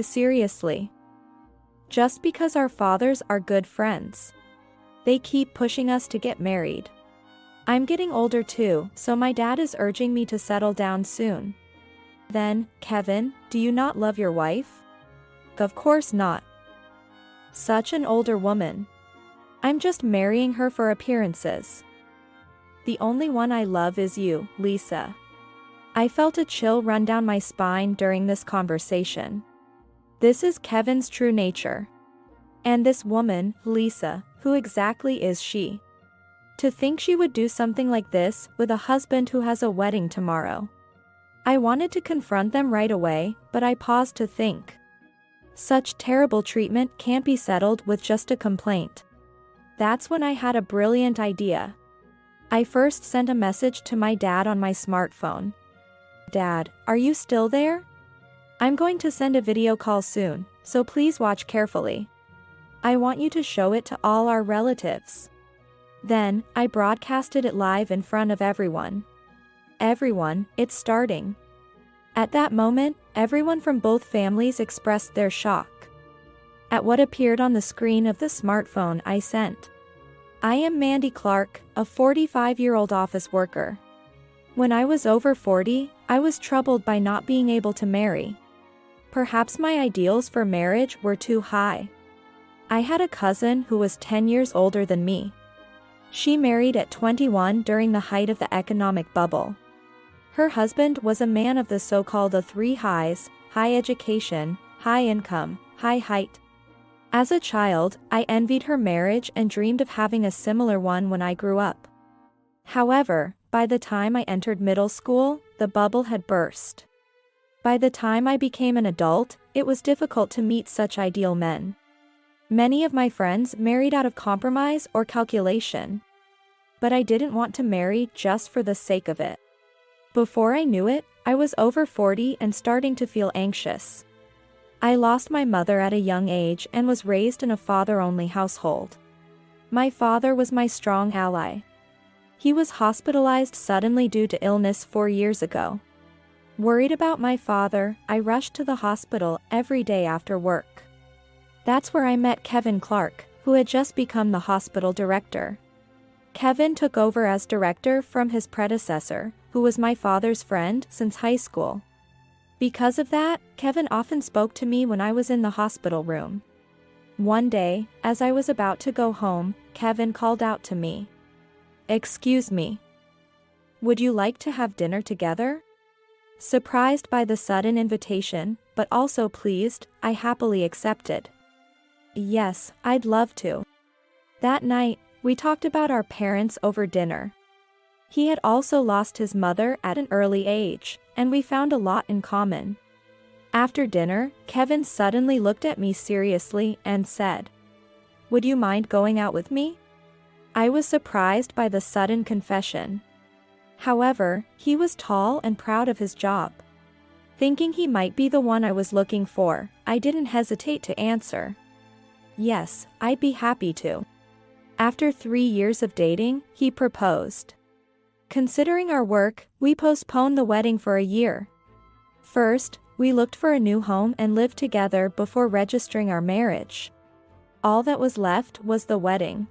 Seriously. Just because our fathers are good friends. They keep pushing us to get married. I'm getting older too, so my dad is urging me to settle down soon. Then, Kevin, do you not love your wife? Of course not. Such an older woman. I'm just marrying her for appearances. The only one I love is you, Lisa. I felt a chill run down my spine during this conversation. This is Kevin's true nature. And this woman, Lisa, who exactly is she? To think she would do something like this with a husband who has a wedding tomorrow. I wanted to confront them right away, but I paused to think. Such terrible treatment can't be settled with just a complaint. That's when I had a brilliant idea. I first sent a message to my dad on my smartphone. Dad, are you still there? I'm going to send a video call soon, so please watch carefully. I want you to show it to all our relatives. Then, I broadcasted it live in front of everyone. Everyone, it's starting. At that moment, everyone from both families expressed their shock. At what appeared on the screen of the smartphone I sent. I am Mandy Clark, a 45-year-old office worker. When I was over 40, I was troubled by not being able to marry. Perhaps my ideals for marriage were too high. I had a cousin who was 10 years older than me. She married at 21 during the height of the economic bubble. Her husband was a man of the so-called the three highs: high education, high income, high height. As a child, I envied her marriage and dreamed of having a similar one when I grew up. However, by the time I entered middle school, the bubble had burst. By the time I became an adult, it was difficult to meet such ideal men. Many of my friends married out of compromise or calculation. But I didn't want to marry just for the sake of it. Before I knew it, I was over 40 and starting to feel anxious. I lost my mother at a young age and was raised in a father-only household. My father was my strong ally. He was hospitalized suddenly due to illness 4 years ago. Worried about my father, I rushed to the hospital every day after work. That's where I met Kevin Clark, who had just become the hospital director. Kevin took over as director from his predecessor, who was my father's friend since high school. Because of that, Kevin often spoke to me when I was in the hospital room. One day, as I was about to go home, Kevin called out to me. "Excuse me. Would you like to have dinner together?" Surprised by the sudden invitation, but also pleased, I happily accepted. Yes, I'd love to. That night, we talked about our parents over dinner. He had also lost his mother at an early age, and we found a lot in common. After dinner, Kevin suddenly looked at me seriously and said, "Would you mind going out with me?" I was surprised by the sudden confession. However, he was tall and proud of his job. Thinking he might be the one I was looking for, I didn't hesitate to answer. Yes, I'd be happy to. After 3 years of dating, he proposed. Considering our work, we postponed the wedding for a year. First, we looked for a new home and lived together before registering our marriage. All that was left was the wedding.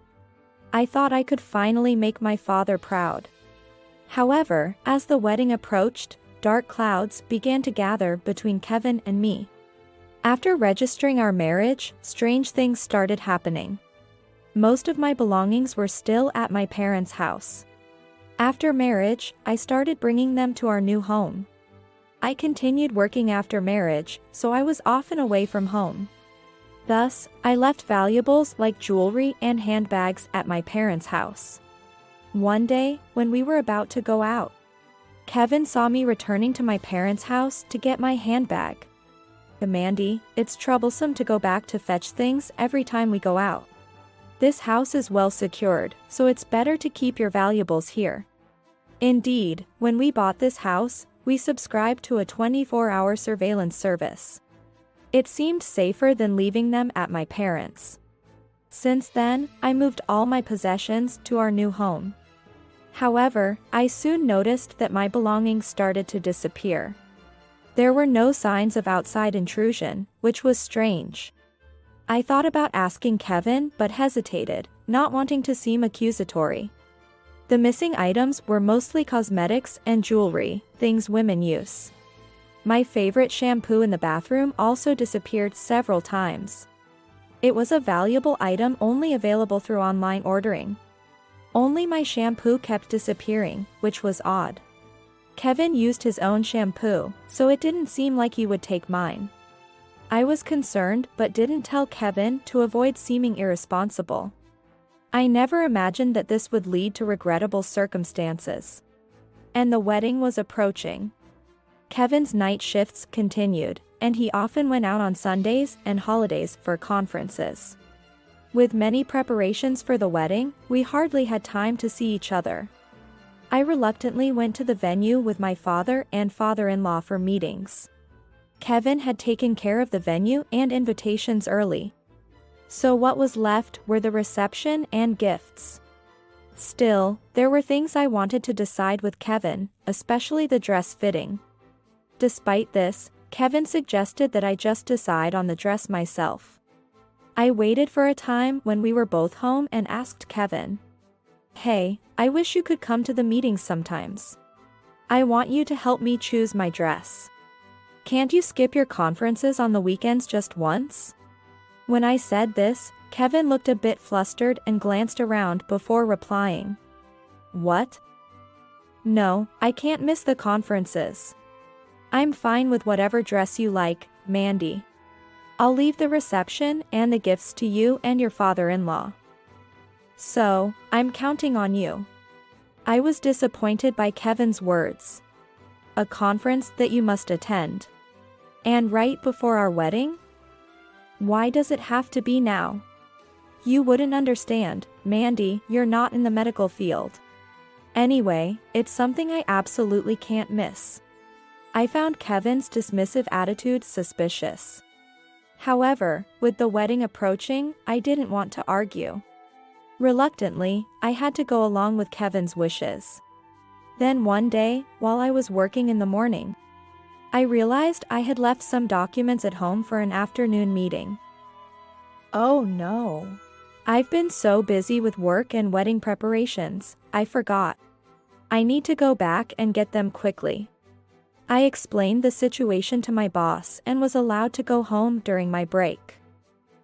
I thought I could finally make my father proud. However, as the wedding approached, dark clouds began to gather between Kevin and me. After registering our marriage, strange things started happening. Most of my belongings were still at my parents' house. After marriage, I started bringing them to our new home. I continued working after marriage, so I was often away from home. Thus, I left valuables like jewelry and handbags at my parents' house. One day, when we were about to go out, Kevin saw me returning to my parents' house to get my handbag. "Mandy, it's troublesome to go back to fetch things every time we go out. This house is well secured, so it's better to keep your valuables here." Indeed, when we bought this house, we subscribed to a 24-hour surveillance service. It seemed safer than leaving them at my parents'. Since then, I moved all my possessions to our new home. However, I soon noticed that my belongings started to disappear. There were no signs of outside intrusion, which was strange. I thought about asking Kevin but hesitated, not wanting to seem accusatory. The missing items were mostly cosmetics and jewelry, things women use. My favorite shampoo in the bathroom also disappeared several times. It was a valuable item only available through online ordering. Only my shampoo kept disappearing, which was odd. Kevin used his own shampoo, so it didn't seem like he would take mine. I was concerned but didn't tell Kevin to avoid seeming irresponsible. I never imagined that this would lead to regrettable circumstances. And the wedding was approaching. Kevin's night shifts continued, and he often went out on Sundays and holidays for conferences. With many preparations for the wedding, we hardly had time to see each other. I reluctantly went to the venue with my father and father-in-law for meetings. Kevin had taken care of the venue and invitations early. So what was left were the reception and gifts. Still, there were things I wanted to decide with Kevin, especially the dress fitting. Despite this, Kevin suggested that I just decide on the dress myself. I waited for a time when we were both home and asked Kevin, "Hey, I wish you could come to the meetings sometimes. I want you to help me choose my dress. Can't you skip your conferences on the weekends just once?" When I said this, Kevin looked a bit flustered and glanced around before replying. "What? No, I can't miss the conferences. I'm fine with whatever dress you like, Mandy. I'll leave the reception and the gifts to you and your father-in-law. So, I'm counting on you." I was disappointed by Kevin's words. A conference that you must attend. And right before our wedding? Why does it have to be now? You wouldn't understand, Mandy, you're not in the medical field. Anyway, it's something I absolutely can't miss. I found Kevin's dismissive attitude suspicious. However, with the wedding approaching, I didn't want to argue. Reluctantly, I had to go along with Kevin's wishes. Then one day, while I was working in the morning, I realized I had left some documents at home for an afternoon meeting. Oh no. I've been so busy with work and wedding preparations, I forgot. I need to go back and get them quickly. I explained the situation to my boss and was allowed to go home during my break.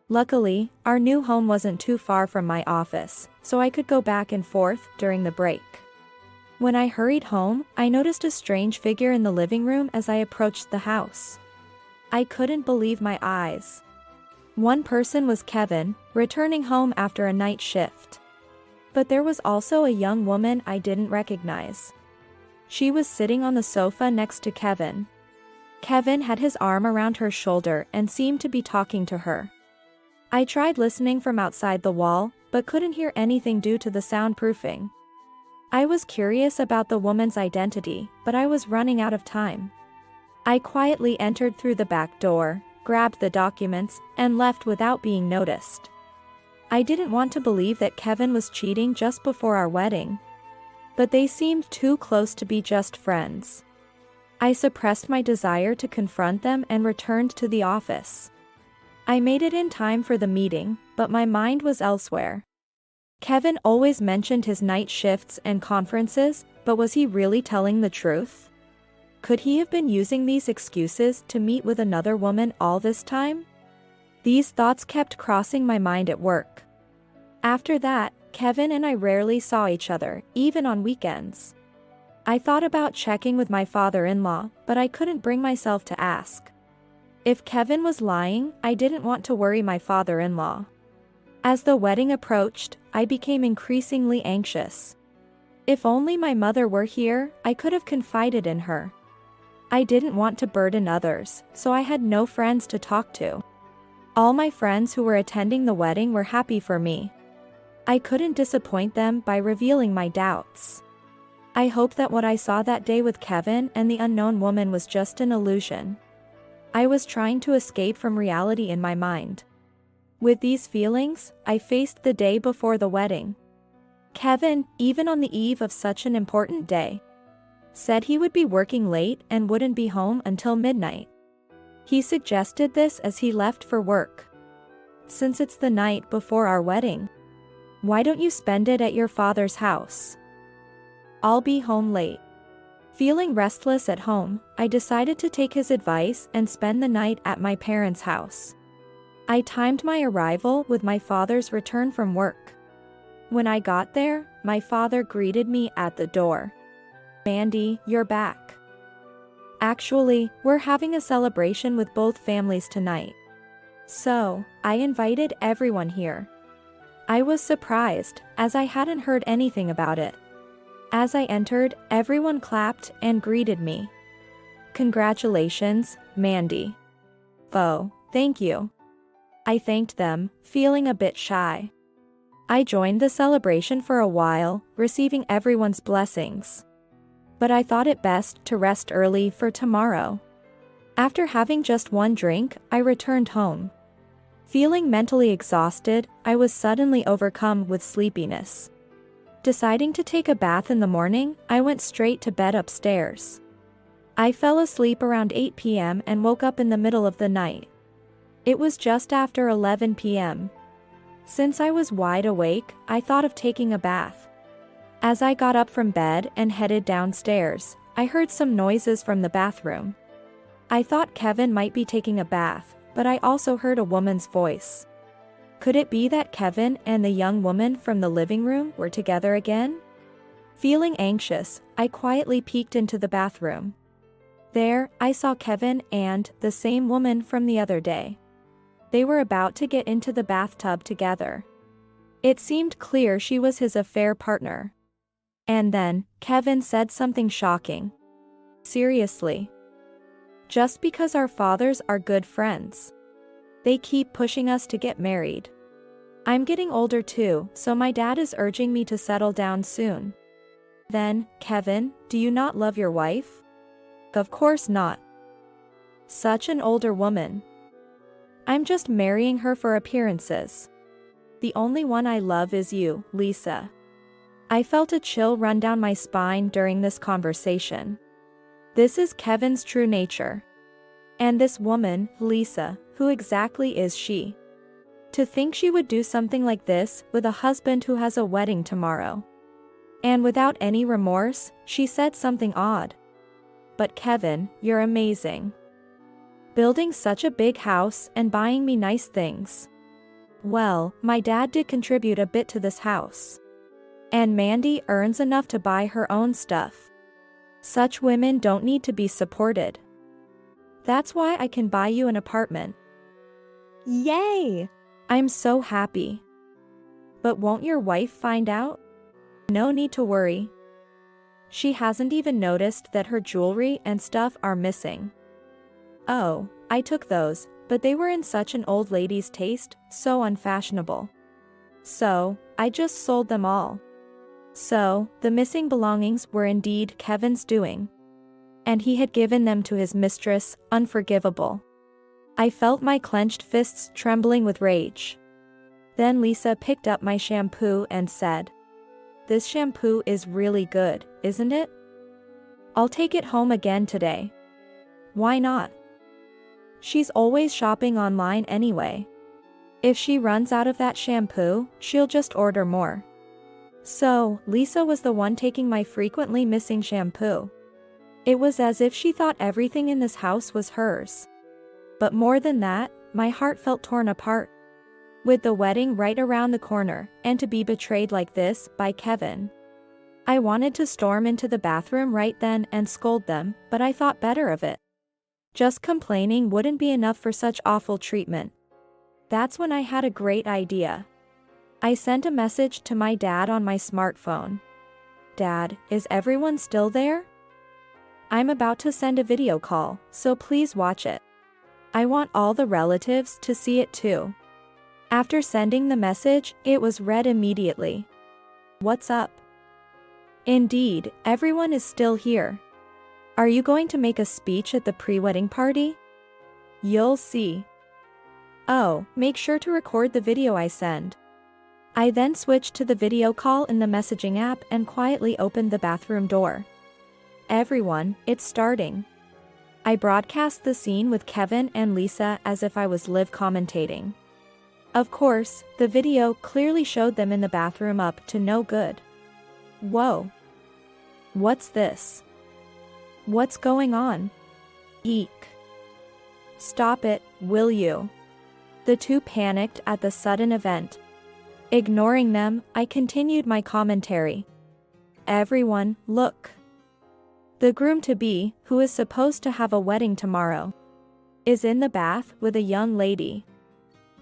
Luckily, our new home wasn't too far from my office, so I could go back and forth during the break. When I hurried home, I noticed a strange figure in the living room as I approached the house. I couldn't believe my eyes. One person was Kevin, returning home after a night shift. But there was also a young woman I didn't recognize. She was sitting on the sofa next to Kevin. Kevin had his arm around her shoulder and seemed to be talking to her. I tried listening from outside the wall, but couldn't hear anything due to the soundproofing. I was curious about the woman's identity, but I was running out of time. I quietly entered through the back door, grabbed the documents, and left without being noticed. I didn't want to believe that Kevin was cheating just before our wedding. But they seemed too close to be just friends. I suppressed my desire to confront them and returned to the office. I made it in time for the meeting, but my mind was elsewhere. Kevin always mentioned his night shifts and conferences, but was he really telling the truth? Could he have been using these excuses to meet with another woman all this time? These thoughts kept crossing my mind at work. After that, Kevin and I rarely saw each other, even on weekends. I thought about checking with my father-in-law, but I couldn't bring myself to ask. If Kevin was lying, I didn't want to worry my father-in-law. As the wedding approached, I became increasingly anxious. If only my mother were here, I could have confided in her. I didn't want to burden others, so I had no friends to talk to. All my friends who were attending the wedding were happy for me. I couldn't disappoint them by revealing my doubts. I hoped that what I saw that day with Kevin and the unknown woman was just an illusion. I was trying to escape from reality in my mind. With these feelings, I faced the day before the wedding. Kevin, even on the eve of such an important day, Said he would be working late and wouldn't be home until midnight. He suggested this as he left for work. Since it's the night before our wedding, why don't you spend it at your father's house? I'll be home late. Feeling restless at home, I decided to take his advice and spend the night at my parents' house. I timed my arrival with my father's return from work. When I got there, my father greeted me at the door. "Mandy, you're back. Actually, we're having a celebration with both families tonight. So, I invited everyone here." I was surprised, as I hadn't heard anything about it. As I entered, everyone clapped and greeted me. "Congratulations, Mandy." "Oh, thank you." I thanked them, feeling a bit shy. I joined the celebration for a while, receiving everyone's blessings. But I thought it best to rest early for tomorrow. After having just one drink, I returned home. Feeling mentally exhausted, I was suddenly overcome with sleepiness. Deciding to take a bath in the morning, I went straight to bed upstairs. I fell asleep around 8 p.m. and woke up in the middle of the night. It was just after 11 p.m. Since I was wide awake, I thought of taking a bath. As I got up from bed and headed downstairs, I heard some noises from the bathroom. I thought Kevin might be taking a bath, but I also heard a woman's voice. Could it be that Kevin and the young woman from the living room were together again? Feeling anxious, I quietly peeked into the bathroom. There, I saw Kevin and the same woman from the other day. They were about to get into the bathtub together. It seemed clear she was his affair partner. And then, Kevin said something shocking. "Seriously? Just because our fathers are good friends, they keep pushing us to get married. I'm getting older too, so my dad is urging me to settle down soon." "Then, Kevin, do you not love your wife?" "Of course not. Such an older woman. I'm just marrying her for appearances. The only one I love is you, Lisa." I felt a chill run down my spine during this conversation. This is Kevin's true nature. And this woman, Lisa, who exactly is she? To think she would do something like this with a husband who has a wedding tomorrow. And without any remorse, she said something odd. "But Kevin, you're amazing. Building such a big house and buying me nice things." Well, my dad did contribute a bit to this house. And Mandy earns enough to buy her own stuff. Such women don't need to be supported. That's why I can buy you an apartment. Yay! I'm so happy. But won't your wife find out? No need to worry. She hasn't even noticed that her jewelry and stuff are missing. Oh, I took those, but they were in such an old lady's taste, so unfashionable. So, I just sold them all. So, the missing belongings were indeed Kevin's doing. And he had given them to his mistress, unforgivable. I felt my clenched fists trembling with rage. Then Lisa picked up my shampoo and said, "This shampoo is really good, isn't it? I'll take it home again today." Why not? She's always shopping online anyway. If she runs out of that shampoo, she'll just order more. So, Lisa was the one taking my frequently missing shampoo. It was as if she thought everything in this house was hers. But more than that, my heart felt torn apart. With the wedding right around the corner, and to be betrayed like this by Kevin. I wanted to storm into the bathroom right then and scold them, but I thought better of it. Just complaining wouldn't be enough for such awful treatment. That's when I had a great idea. I sent a message to my dad on my smartphone. "Dad, is everyone still there? I'm about to send a video call, so please watch it. I want all the relatives to see it too." After sending the message, it was read immediately. "What's up? Indeed, everyone is still here. Are you going to make a speech at the pre-wedding party? You'll see. Oh, make sure to record the video I send." I then switched to the video call in the messaging app and quietly opened the bathroom door. Everyone, it's starting. I broadcast the scene with Kevin and Lisa as if I was live commentating. Of course, the video clearly showed them in the bathroom up to no good. Whoa. What's this? What's going on? Eek. Stop it, will you? The two panicked at the sudden event. Ignoring them, I continued my commentary. Everyone, look. The groom-to-be, who is supposed to have a wedding tomorrow, is in the bath with a young lady.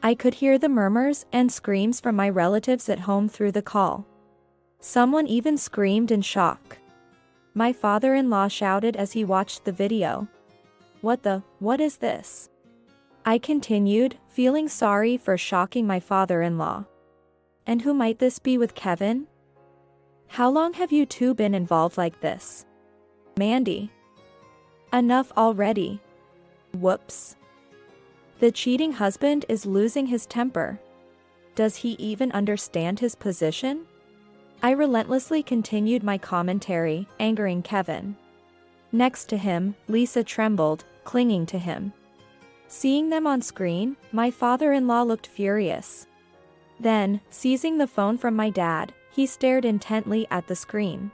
I could hear the murmurs and screams from my relatives at home through the call. Someone even screamed in shock. My father-in-law shouted as he watched the video. What is this? I continued, feeling sorry for shocking my father-in-law. And who might this be with Kevin? How long have you two been involved like this? Mandy. Enough already. Whoops. The cheating husband is losing his temper. Does he even understand his position? I relentlessly continued my commentary, angering Kevin. Next to him, Lisa trembled, clinging to him. Seeing them on screen, my father-in-law looked furious. Then, seizing the phone from my dad, he stared intently at the screen.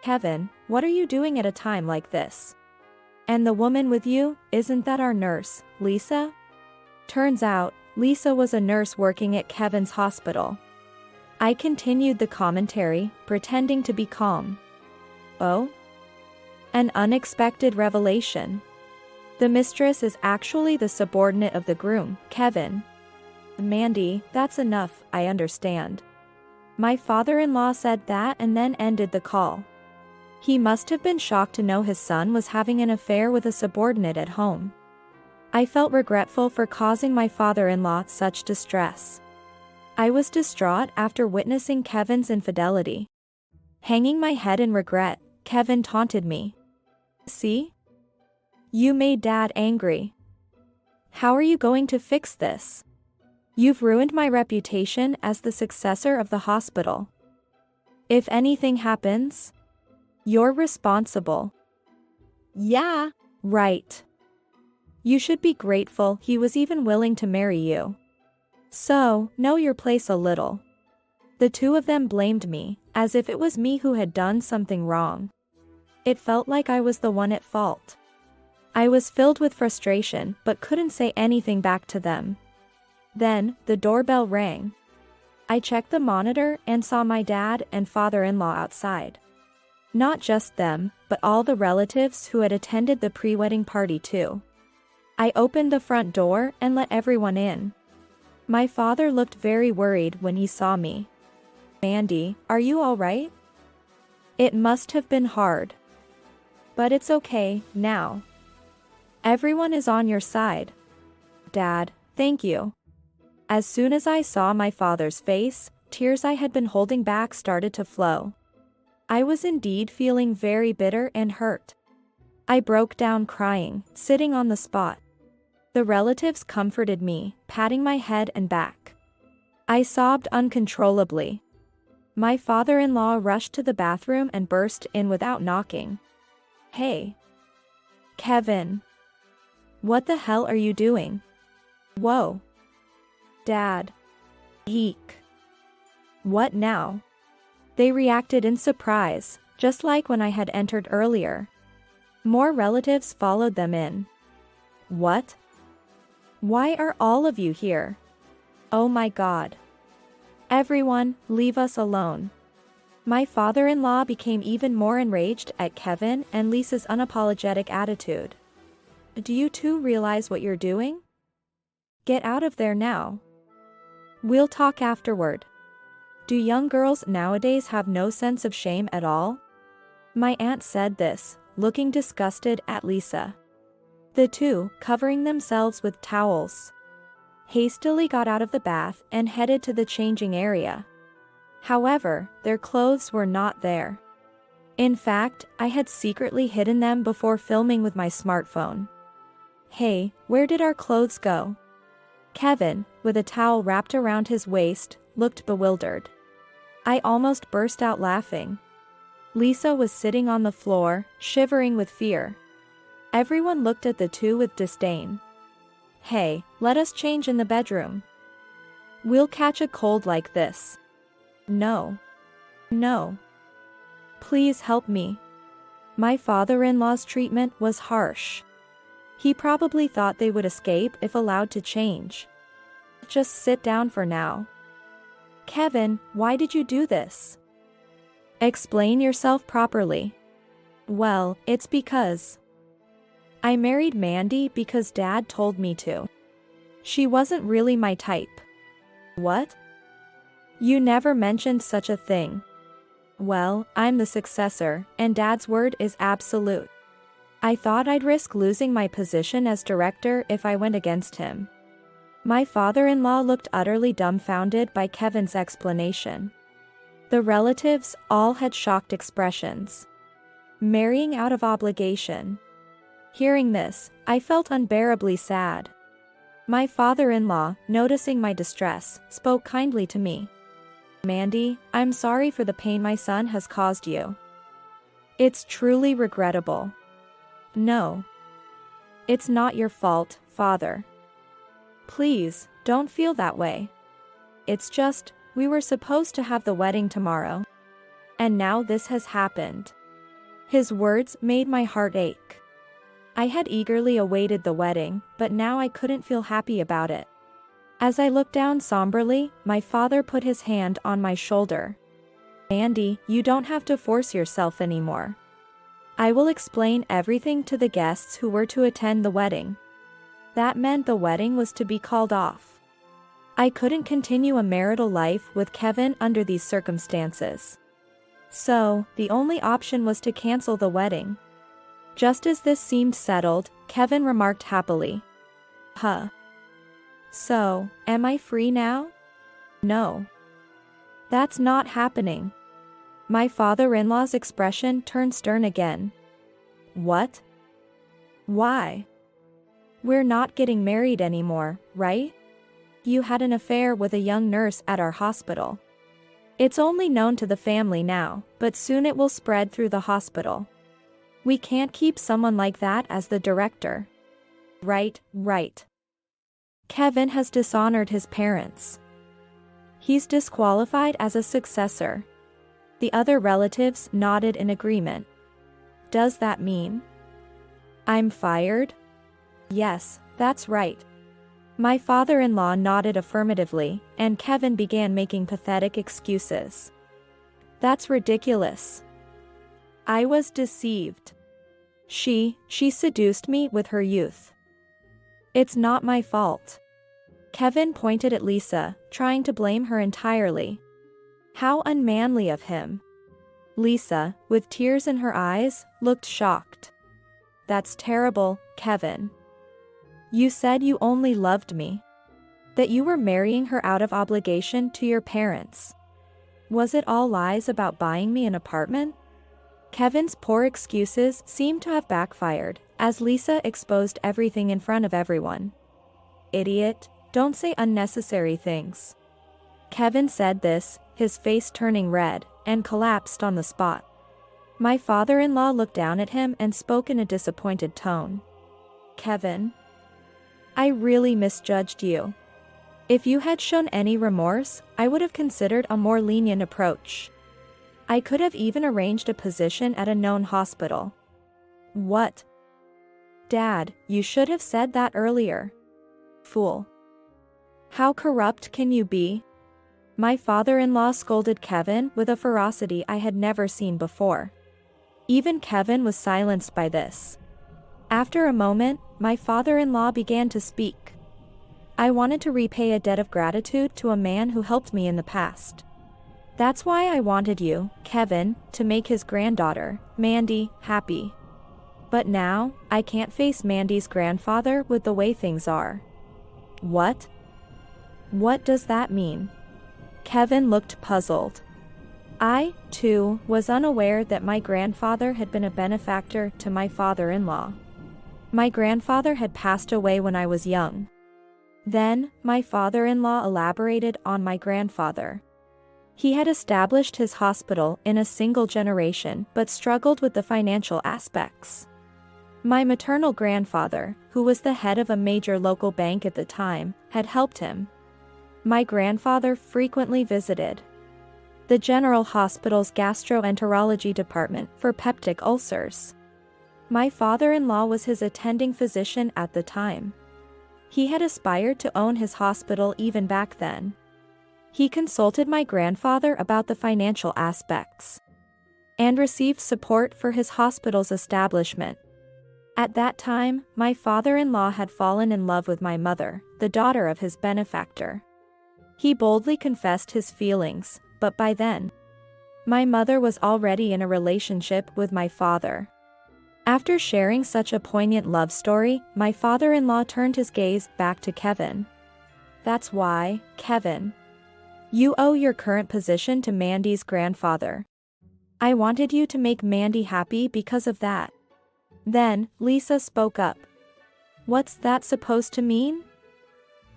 Kevin, what are you doing at a time like this? And the woman with you, isn't that our nurse, Lisa? Turns out, Lisa was a nurse working at Kevin's hospital. I continued the commentary, pretending to be calm. Oh? An unexpected revelation. The mistress is actually the subordinate of the groom, Kevin. Mandy, that's enough, I understand. My father-in-law said that and then ended the call. He must have been shocked to know his son was having an affair with a subordinate at home. I felt regretful for causing my father-in-law such distress. I was distraught after witnessing Kevin's infidelity. Hanging my head in regret, Kevin taunted me. See? You made Dad angry. How are you going to fix this? You've ruined my reputation as the successor of the hospital. If anything happens, you're responsible. Yeah, right. You should be grateful he was even willing to marry you. So, know your place a little. The two of them blamed me, as if it was me who had done something wrong. It felt like I was the one at fault. I was filled with frustration but couldn't say anything back to them. Then, the doorbell rang. I checked the monitor and saw my dad and father-in-law outside. Not just them, but all the relatives who had attended the pre-wedding party too. I opened the front door and let everyone in. My father looked very worried when he saw me. Mandy, are you all right? It must have been hard. But it's okay, now. Everyone is on your side. Dad, thank you. As soon as I saw my father's face, tears I had been holding back started to flow. I was indeed feeling very bitter and hurt. I broke down crying, sitting on the spot. The relatives comforted me, patting my head and back. I sobbed uncontrollably. My father-in-law rushed to the bathroom and burst in without knocking. Hey. Kevin. What the hell are you doing? Whoa. Dad. Eek. What now? They reacted in surprise, just like when I had entered earlier. More relatives followed them in. What? Why are all of you here? Oh my God. Everyone, leave us alone. My father-in-law became even more enraged at Kevin and Lisa's unapologetic attitude. Do you two realize what you're doing? Get out of there now. We'll talk afterward. Do young girls nowadays have no sense of shame at all? My aunt said this, looking disgusted at Lisa. The two, covering themselves with towels, hastily got out of the bath and headed to the changing area. However, their clothes were not there. In fact, I had secretly hidden them before filming with my smartphone. Hey, where did our clothes go? Kevin, with a towel wrapped around his waist, looked bewildered. I almost burst out laughing. Lisa was sitting on the floor, shivering with fear. Everyone looked at the two with disdain. Hey, let us change in the bedroom. We'll catch a cold like this. No. No. Please help me. My father-in-law's treatment was harsh. He probably thought they would escape if allowed to change. Just sit down for now. Kevin, why did you do this? Explain yourself properly. Well, it's because I married Mandy because Dad told me to. She wasn't really my type. What? You never mentioned such a thing. Well, I'm the successor, and Dad's word is absolute. I thought I'd risk losing my position as director if I went against him. My father-in-law looked utterly dumbfounded by Kevin's explanation. The relatives all had shocked expressions. Marrying out of obligation. Hearing this, I felt unbearably sad. My father-in-law, noticing my distress, spoke kindly to me. Mandy, I'm sorry for the pain my son has caused you. It's truly regrettable. No. It's not your fault, Father. Please, don't feel that way. It's just, we were supposed to have the wedding tomorrow. And now this has happened. His words made my heart ache. I had eagerly awaited the wedding, but now I couldn't feel happy about it. As I looked down somberly, my father put his hand on my shoulder. Mandy, you don't have to force yourself anymore. I will explain everything to the guests who were to attend the wedding. That meant the wedding was to be called off. I couldn't continue a marital life with Kevin under these circumstances. So, the only option was to cancel the wedding. Just as this seemed settled, Kevin remarked happily. Huh. So, am I free now? No. That's not happening. My father-in-law's expression turned stern again. What? Why? We're not getting married anymore, right? You had an affair with a young nurse at our hospital. It's only known to the family now, but soon it will spread through the hospital. We can't keep someone like that as the director. Right. Kevin has dishonored his parents. He's disqualified as a successor. The other relatives nodded in agreement. Does that mean I'm fired? Yes, that's right. My father-in-law nodded affirmatively, and Kevin began making pathetic excuses. That's ridiculous. I was deceived. She seduced me with her youth. It's not my fault. Kevin pointed at Lisa, trying to blame her entirely. How unmanly of him. Lisa, with tears in her eyes, looked shocked. That's terrible, Kevin. You said you only loved me. That you were marrying her out of obligation to your parents. Was it all lies about buying me an apartment? Kevin's poor excuses seemed to have backfired, as Lisa exposed everything in front of everyone. Idiot, don't say unnecessary things. Kevin said this, his face turning red, and collapsed on the spot. My father-in-law looked down at him and spoke in a disappointed tone. Kevin, I really misjudged you. If you had shown any remorse, I would have considered a more lenient approach. I could have even arranged a position at a known hospital. What? Dad, you should have said that earlier. Fool. How corrupt can you be? My father-in-law scolded Kevin with a ferocity I had never seen before. Even Kevin was silenced by this. After a moment, my father-in-law began to speak. I wanted to repay a debt of gratitude to a man who helped me in the past. That's why I wanted you, Kevin, to make his granddaughter, Mandy, happy. But now, I can't face Mandy's grandfather with the way things are. What? What does that mean? Kevin looked puzzled. I, too, was unaware that my grandfather had been a benefactor to my father-in-law. My grandfather had passed away when I was young. Then, my father-in-law elaborated on my grandfather. He had established his hospital in a single generation but struggled with the financial aspects. My maternal grandfather, who was the head of a major local bank at the time, had helped him. My grandfather frequently visited the General Hospital's gastroenterology department for peptic ulcers. My father-in-law was his attending physician at the time. He had aspired to own his hospital even back then. He consulted my grandfather about the financial aspects and received support for his hospital's establishment. At that time, my father-in-law had fallen in love with my mother, the daughter of his benefactor. He boldly confessed his feelings, but by then, my mother was already in a relationship with my father. After sharing such a poignant love story, my father-in-law turned his gaze back to Kevin. That's why, Kevin, you owe your current position to Mandy's grandfather. I wanted you to make Mandy happy because of that. Then, Lisa spoke up. What's that supposed to mean?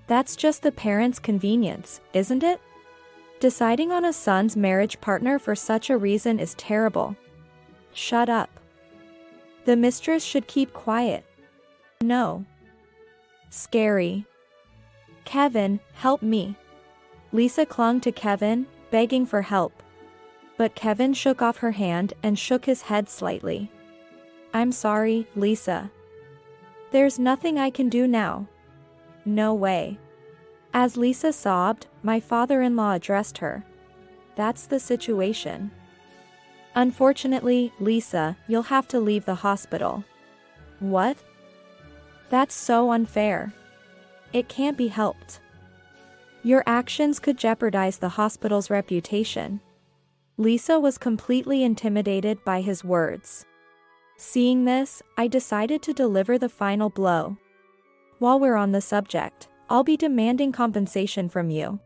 That's just the parents' convenience, isn't it? Deciding on a son's marriage partner for such a reason is terrible. Shut up. The mistress should keep quiet. No. Scary. Kevin, help me. Lisa clung to Kevin, begging for help. But Kevin shook off her hand and shook his head slightly. I'm sorry, Lisa. There's nothing I can do now. No way. As Lisa sobbed, my father-in-law addressed her. That's the situation. Unfortunately, Lisa, you'll have to leave the hospital. What? That's so unfair. It can't be helped. Your actions could jeopardize the hospital's reputation. Lisa was completely intimidated by his words. Seeing this, I decided to deliver the final blow. While we're on the subject, I'll be demanding compensation from you.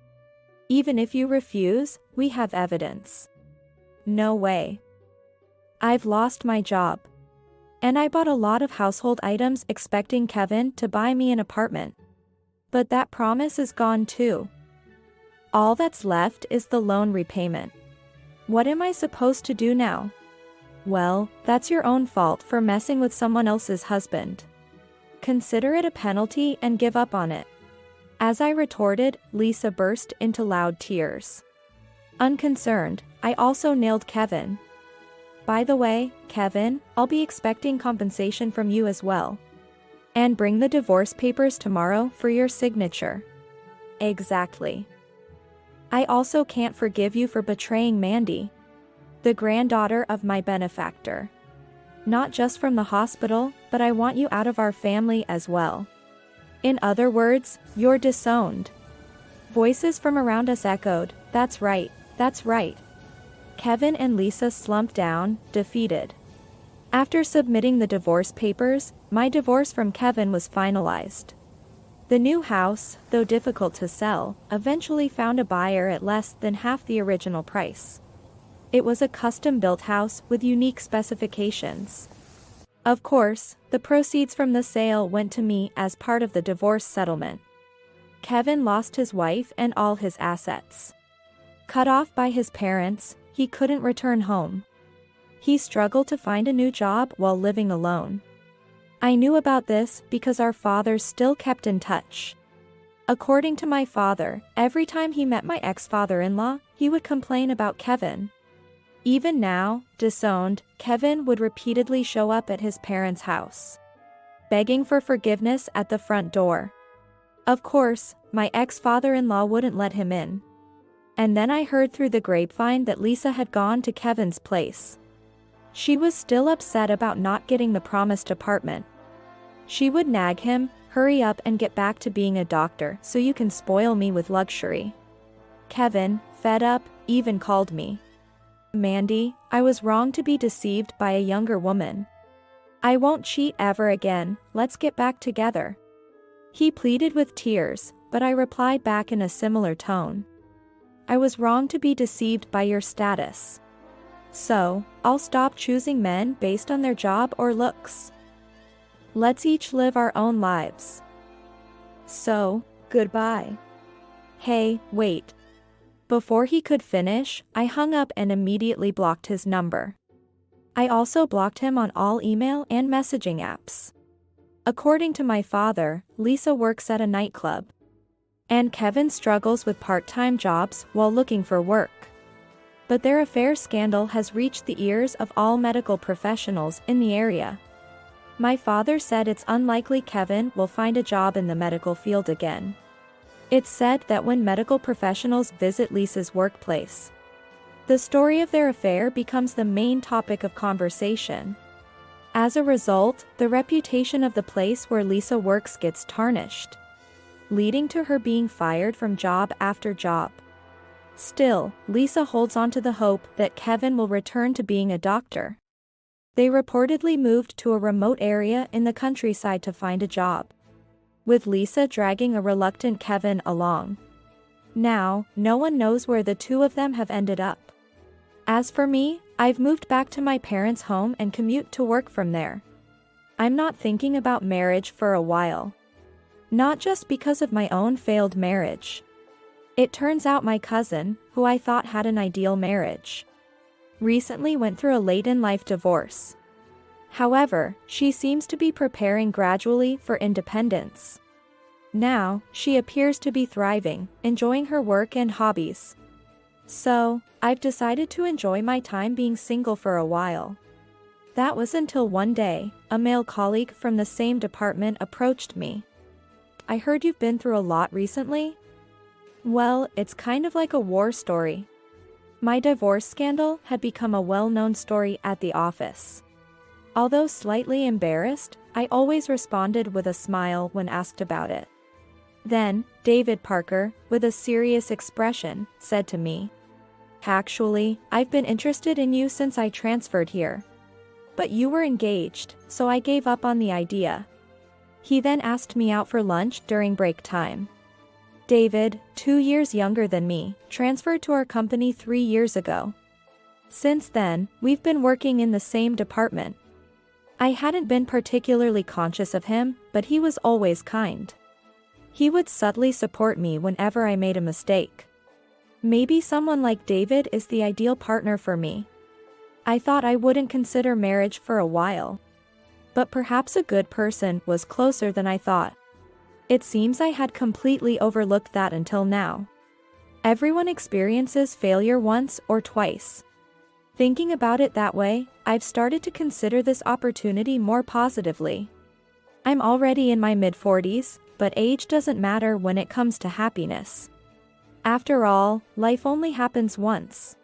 Even if you refuse, we have evidence. No way. I've lost my job. And I bought a lot of household items expecting Kevin to buy me an apartment. But that promise is gone too. All that's left is the loan repayment. What am I supposed to do now? Well, that's your own fault for messing with someone else's husband. Consider it a penalty and give up on it. As I retorted, Lisa burst into loud tears. Unconcerned, I also nailed Kevin. By the way, Kevin, I'll be expecting compensation from you as well. And bring the divorce papers tomorrow for your signature. Exactly. I also can't forgive you for betraying Mandy, the granddaughter of my benefactor. Not just from the hospital, but I want you out of our family as well. In other words, you're disowned. Voices from around us echoed, that's right, that's right. Kevin and Lisa slumped down, defeated. After submitting the divorce papers, my divorce from Kevin was finalized. The new house, though difficult to sell, eventually found a buyer at less than half the original price. It was a custom-built house with unique specifications. Of course, the proceeds from the sale went to me as part of the divorce settlement. Kevin lost his wife and all his assets. Cut off by his parents, he couldn't return home. He struggled to find a new job while living alone. I knew about this because our fathers still kept in touch. According to my father, every time he met my ex-father-in-law, he would complain about Kevin. Even now, disowned, Kevin would repeatedly show up at his parents' house, begging for forgiveness at the front door. Of course, my ex-father-in-law wouldn't let him in. And then I heard through the grapevine that Lisa had gone to Kevin's place. She was still upset about not getting the promised apartment. She would nag him, hurry up and get back to being a doctor so you can spoil me with luxury. Kevin, fed up, even called me. Mandy, I was wrong to be deceived by a younger woman. I won't cheat ever again, let's get back together. He pleaded with tears, but I replied back in a similar tone. I was wrong to be deceived by your status. So, I'll stop choosing men based on their job or looks. Let's each live our own lives. So, goodbye. Hey, wait. Before he could finish, I hung up and immediately blocked his number. I also blocked him on all email and messaging apps. According to my father, Lisa works at a nightclub. And Kevin struggles with part-time jobs while looking for work. But their affair scandal has reached the ears of all medical professionals in the area. My father said it's unlikely Kevin will find a job in the medical field again. It's said that when medical professionals visit Lisa's workplace, the story of their affair becomes the main topic of conversation. As a result, the reputation of the place where Lisa works gets tarnished, leading to her being fired from job after job. Still, Lisa holds on to the hope that Kevin will return to being a doctor. They reportedly moved to a remote area in the countryside to find a job, with Lisa dragging a reluctant Kevin along. Now, no one knows where the two of them have ended up. As for me, I've moved back to my parents' home and commute to work from there. I'm not thinking about marriage for a while. Not just because of my own failed marriage. It turns out my cousin, who I thought had an ideal marriage, recently went through a late-in-life divorce. However, she seems to be preparing gradually for independence. Now, she appears to be thriving, enjoying her work and hobbies. So, I've decided to enjoy my time being single for a while. That was until one day, a male colleague from the same department approached me. "I heard you've been through a lot recently?" Well, it's kind of like a war story. My divorce scandal had become a well-known story at the office. Although slightly embarrassed, I always responded with a smile when asked about it. Then, David Parker, with a serious expression, said to me, "Actually, I've been interested in you since I transferred here. But you were engaged, so I gave up on the idea." He then asked me out for lunch during break time. David, 2 years younger than me, transferred to our company 3 years ago. Since then, we've been working in the same department. I hadn't been particularly conscious of him, but he was always kind. He would subtly support me whenever I made a mistake. Maybe someone like David is the ideal partner for me. I thought I wouldn't consider marriage for a while. But perhaps a good person was closer than I thought. It seems I had completely overlooked that until now. Everyone experiences failure once or twice. Thinking about it that way, I've started to consider this opportunity more positively. I'm already in my mid-40s, but age doesn't matter when it comes to happiness. After all, life only happens once.